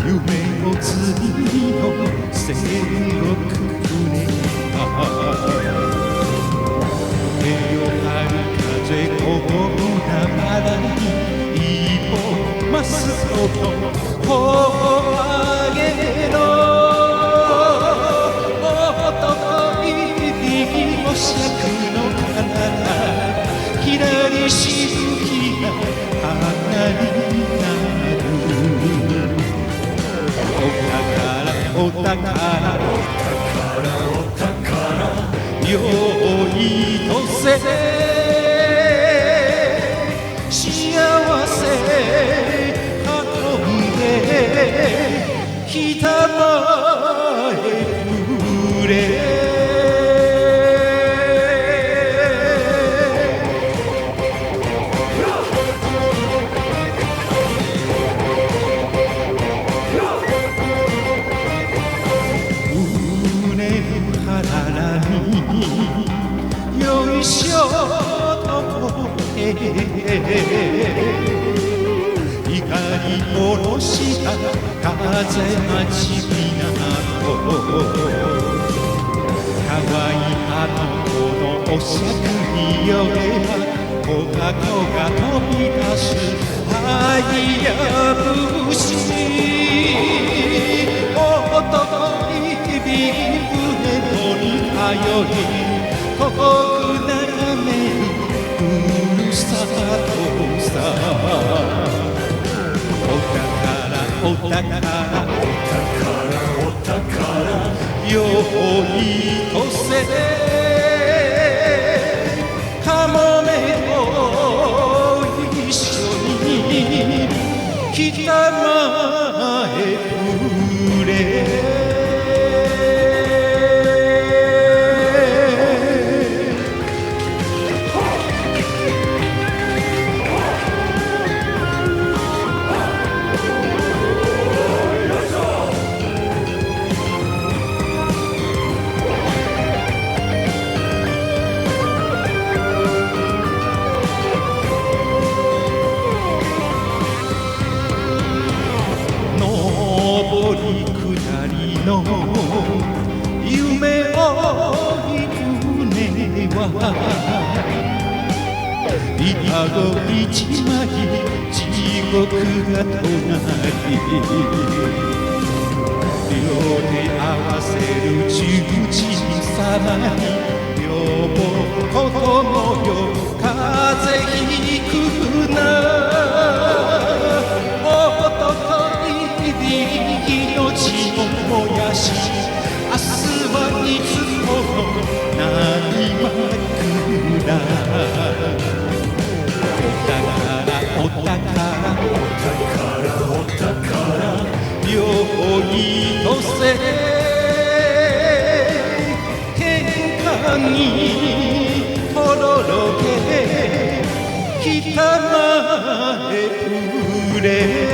夢を次の戦国船が手を張る風こぶながらに一歩まっすぐと頬を上げろ男指を尺の体ひらりしぶきが花になるお宝よいとせ幸せ運んできたまえくれよいしょと光り下ろした風待ち港かわいいあの子のおしゃくによれば子が飛び出すハイヤブシ男に瓶船とに頼り遠く眺めるふるさとさお宝よいとせかもめと一緒に来たまえくれ上り下りの夢をい船は板戸一枚地獄が隣両手合わせる十字さらに両方子供よ風邪ひくな命を燃やし明日はいつも何まくらお宝よいとせ喧嘩にとろろけきたまえくれ